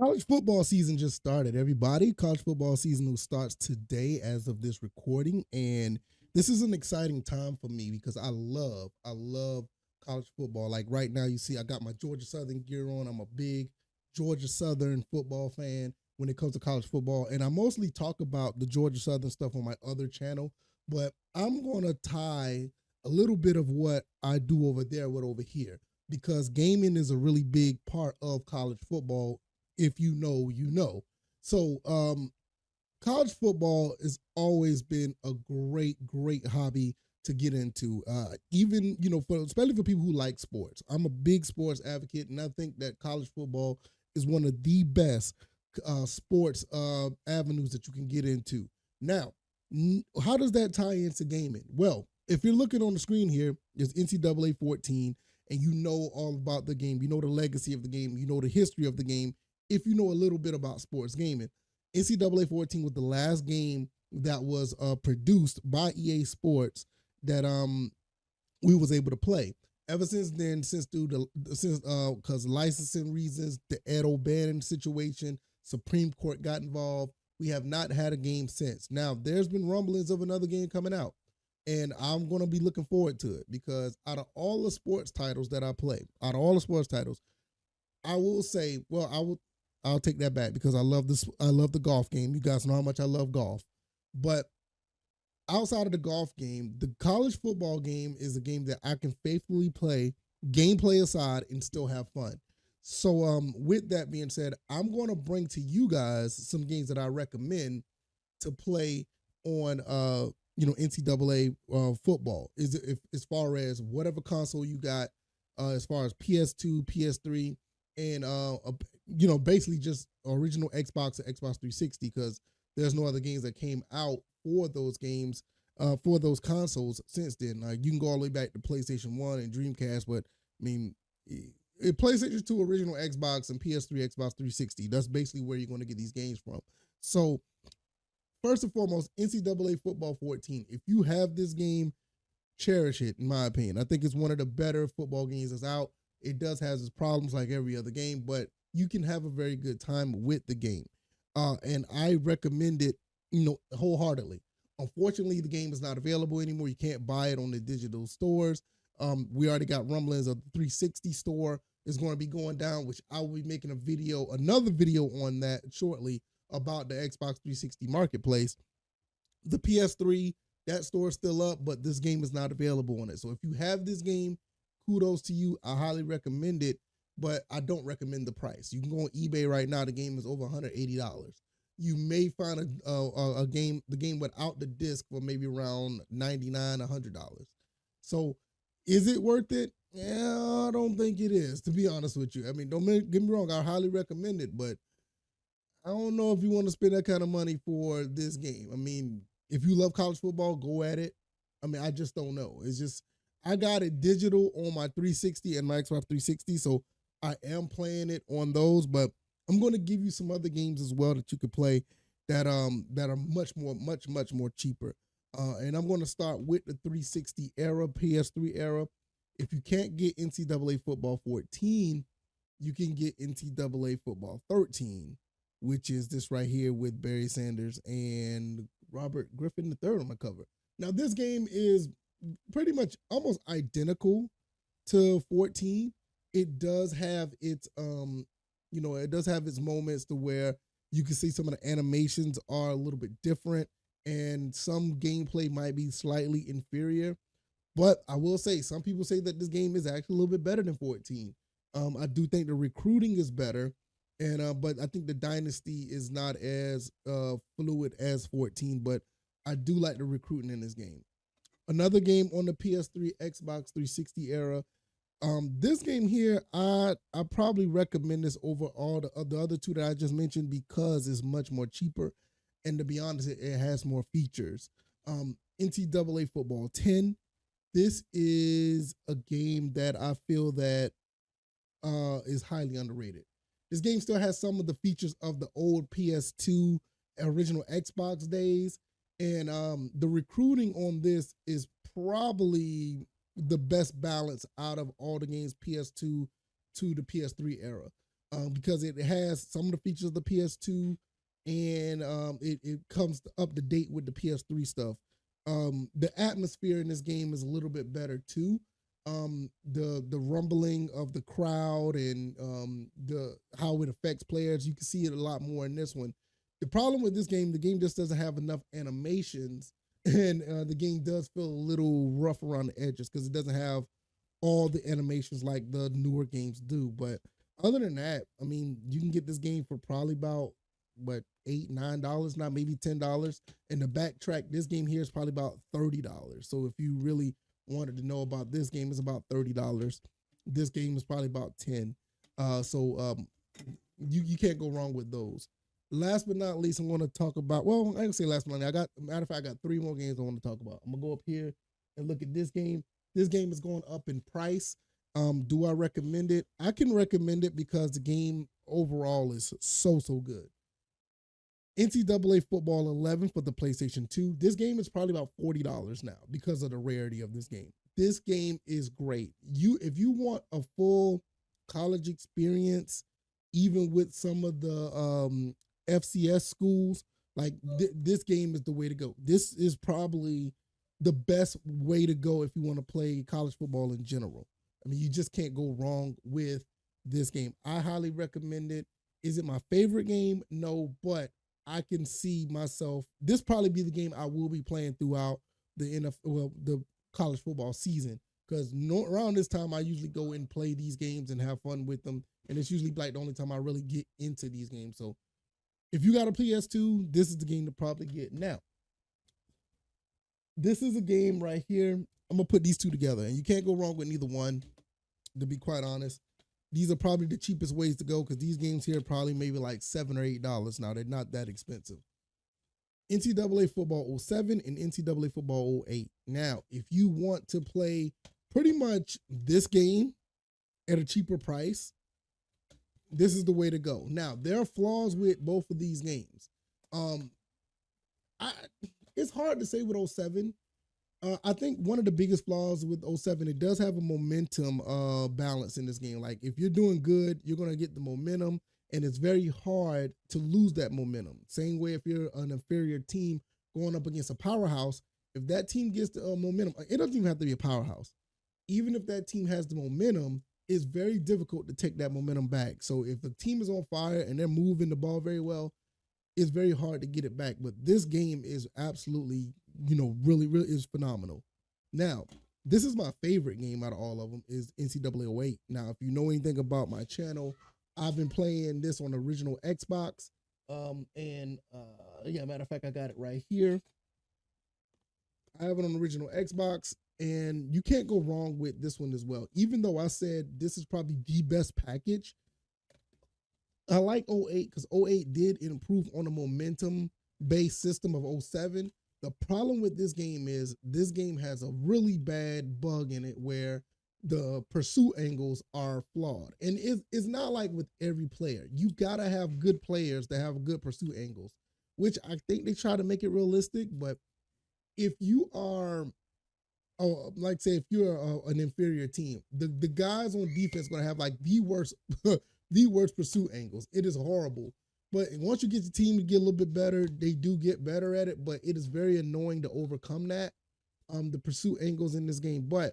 College football season just started, everybody. College football season starts today as of this recording. And this is an exciting time for me because I love college football. Like right now, you see, I got my Georgia Southern gear on. I'm a big Georgia Southern football fan when it comes to college football. And I mostly talk about the Georgia Southern stuff on my other channel, but I'm going to tie a little bit of what I do over there with over here because gaming is a really big part of college football. If you know, you know. So, college football has always been a great hobby to get into. Even especially for people who like sports. I'm a big sports advocate, and I think that college football is one of the best sports avenues that you can get into. Now, how does that tie into gaming? Well, if you're looking on the screen here, there's NCAA 14, and you know all about the game. You know the legacy of the game. You know the history of the game. If you know a little bit about sports gaming, NCAA 14 was the last game that was produced by EA Sports that we was able to play. Ever since then, since because licensing reasons, the Ed O'Bannon situation, Supreme Court got involved. We have not had a game since. Now there's been rumblings of another game coming out, and I'm gonna be looking forward to it because out of all the sports titles that I play, out of all the sports titles, I will say, well, I'll take that back because I love this. I love the golf game. You guys know how much I love golf. But outside of the golf game, the college football game is a game that I can faithfully play, gameplay aside, and still have fun. So, with that being said, I'm going to bring to you guys some games that I recommend to play on, NCAA football. Is if as far as whatever console you got, as far as PS2, PS3, and basically just original Xbox and Xbox 360 because there's no other games that came out for those games, for those consoles since then. Like you can go all the way back to PlayStation 1 and Dreamcast, but I mean, PlayStation 2, original Xbox, and PS3, Xbox 360. That's basically where you're going to get these games from. So, first and foremost, NCAA Football 14. If you have this game, cherish it, in my opinion. I think it's one of the better football games that's out. It does have its problems like every other game, but you can have a very good time with the game. And I recommend it, wholeheartedly. Unfortunately, the game is not available anymore. You can't buy it on the digital stores. We already got rumblings of the 360 store is going to be going down, which I will be making another video on that shortly about the Xbox 360 marketplace. The PS3, that store is still up, but this game is not available on it. So if you have this game, kudos to you. I highly recommend it, but I don't recommend the price. You can go on eBay right now. The game is over $180. You may find the game without the disc for maybe around $99, $100. So, is it worth it? Yeah, I don't think it is. To be honest with you, I mean, get me wrong. I highly recommend it, but I don't know if you want to spend that kind of money for this game. I mean, if you love college football, go at it. I mean, I just don't know. It's just I got it digital on my 360 and my Xbox 360, so I am playing it on those. But I'm going to give you some other games as well that you could play that are much more cheaper. And I'm going to start with the 360 era, PS3 era. If you can't get NCAA Football 14, you can get NCAA Football 13, which is this right here with Barry Sanders and Robert Griffin III on the cover. Now, this game is pretty much almost identical to 14. It does have its moments to where you can see some of the animations are a little bit different and some gameplay might be slightly inferior. But I will say, some people say that this game is actually a little bit better than 14. I do think the recruiting is better, and but I think the dynasty is not as fluid as 14. But I do like the recruiting in this game. Another game on the PS3, Xbox 360 era. This game here, I probably recommend this over all the other two that I just mentioned because it's much more cheaper, and to be honest, it has more features. NCAA Football 10. This is a game that I feel that is highly underrated. This game still has some of the features of the old PS2 original Xbox days, and the recruiting on this is probably the best balance out of all the games PS2 to the PS3 era. because it has some of the features of the PS2, and it comes up to date with the PS3 stuff. The atmosphere in this game is a little bit better too. The rumbling of the crowd and the how it affects players, you can see it a lot more in this one. The problem with this game, the game just doesn't have enough animations, and the game does feel a little rough around the edges because it doesn't have all the animations like the newer games do. But other than that, I mean, you can get this game for probably about what $8, $9, not maybe $10. And the backtrack, this game here is probably about $30. So if you really wanted to know about this game, it's about $30. This game is probably about 10. You can't go wrong with those. Last but not least, I'm going to talk about. Well, I can say last but not least. Matter of fact, I got 3 more games I want to talk about. I'm gonna go up here and look at this game. This game is going up in price. Do I recommend it? I can recommend it because the game overall is so good. NCAA Football 11 for the PlayStation 2. This game is probably about $40 now because of the rarity of this game. This game is great. If you want a full college experience, even with some of the FCS schools, like this game is the way to go. This is probably the best way to go if you want to play college football in general. I mean, you just can't go wrong with this game. I highly recommend it. Is it my favorite game? No, but I can see myself. This probably be the game I will be playing throughout the college football season, because around this time I usually go and play these games and have fun with them, and it's usually like the only time I really get into these games. So if you got a PS2, this is the game to probably get. Now, this is a game right here. I'm gonna put these two together, and you can't go wrong with neither one. To be quite honest, these are probably the cheapest ways to go because these games here are probably maybe like $7 or $8 now. They're not that expensive. NCAA Football 07 and NCAA Football 08. Now, if you want to play pretty much this game at a cheaper price, this is the way to go. Now, there are flaws with both of these games. It's hard to say with 07. I think one of the biggest flaws with 07, it does have a momentum balance in this game. Like if you're doing good, you're going to get the momentum, and it's very hard to lose that momentum. Same way if you're an inferior team going up against a powerhouse, if that team gets the momentum, it doesn't even have to be a powerhouse. Even if that team has the momentum, it's very difficult to take that momentum back. So if the team is on fire and they're moving the ball very well, it's very hard to get it back. But this game is absolutely, really is phenomenal. Now, this is my favorite game out of all of them is NCAA 08. Now, if you know anything about my channel, I've been playing this on the original Xbox. Matter of fact, I got it right here. I have it on the original Xbox, and you can't go wrong with this one as well. Even though I said this is probably the best package, I like 08 because 08 did improve on the momentum-based system of 07. The problem with this game is this game has a really bad bug in it where the pursuit angles are flawed. And it's not like with every player. You got to have good players that have good pursuit angles, which I think they try to make it realistic. But if you are, if you're an inferior team, the guys on defense are going to have like the worst the worst pursuit angles. It is horrible. But once you get the team to get a little bit better, they do get better at it, but it is very annoying to overcome that, the pursuit angles in this game. But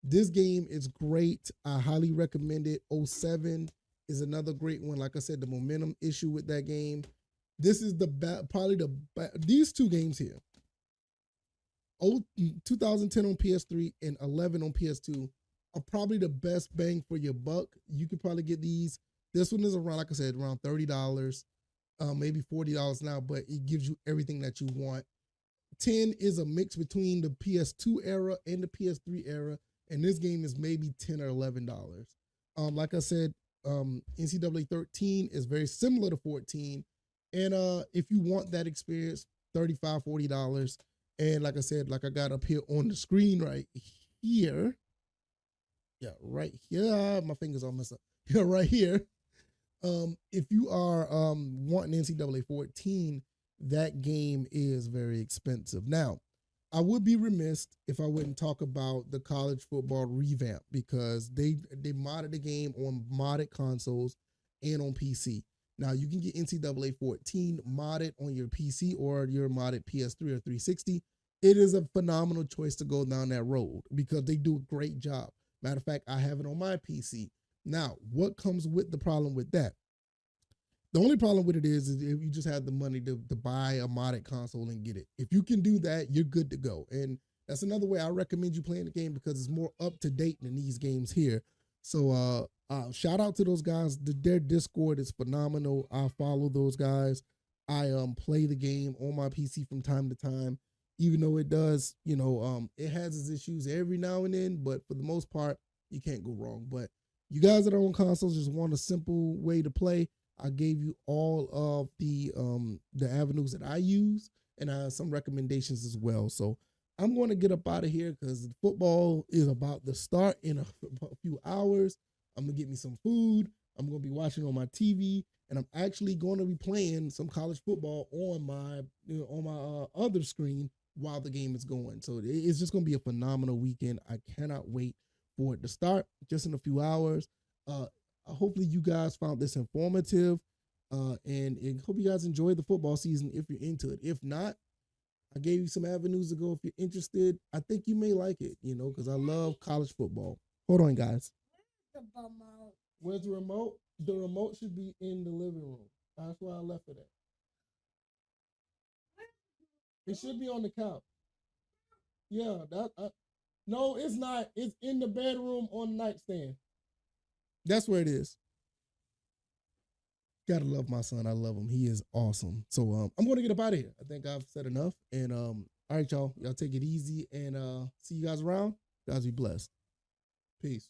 this game is great. I highly recommend it. 07 is another great one. Like I said, the momentum issue with that game. This is these two games here. 2010 on PS3 and 11 on PS2 are probably the best bang for your buck. You could probably get these. This one is around, like I said, around $30, maybe $40 now, but it gives you everything that you want. 10 is a mix between the PS2 era and the PS3 era, and this game is maybe $10 or $11. Like I said, NCAA 13 is very similar to 14, and if you want that experience, $35, $40. And like I said, like I got up here on the screen right here. Yeah, right here. My fingers all messed up. Yeah, right here. If you are wanting NCAA 14, that game is very expensive. Now, I would be remiss if I wouldn't talk about the college football revamp because they modded the game on modded consoles, and on PC. Now you can get NCAA 14 modded on your PC or your modded PS3 or 360. It is a phenomenal choice to go down that road because they do a great job. Matter of fact, I have it on my PC. Now, what comes with the problem with that? The only problem with it is if you just have the money to buy a modded console and get it. If you can do that, you're good to go. And that's another way I recommend you playing the game because it's more up to date than these games here. So shout out to those guys. Their Discord is phenomenal. I follow those guys. I play the game on my PC from time to time, even though it does, it has its issues every now and then, but for the most part, you can't go wrong. But you guys that are on consoles just want a simple way to play. I gave you all of the avenues that I use and some recommendations as well. So I'm going to get up out of here because football is about to start in a few hours. I'm going to get me some food. I'm going to be watching on my TV, and I'm actually going to be playing some college football on my other screen while the game is going. So it's just going to be a phenomenal weekend. I cannot wait for it to start just in a few hours. Hopefully you guys found this informative, and hope you guys enjoy the football season if you're into it. If not, I gave you some avenues to go if you're interested. I think you may like it, because I love college football. Hold on, guys. Where's the remote? The remote should be in the living room. That's where I left it at. It should be on the couch. Yeah, no, it's not. It's in the bedroom on the nightstand. That's where it is. Gotta love my son. I love him. He is awesome. So I'm gonna get up out of here. I think I've said enough. And all right, y'all. Y'all take it easy and see you guys around. You guys be blessed. Peace.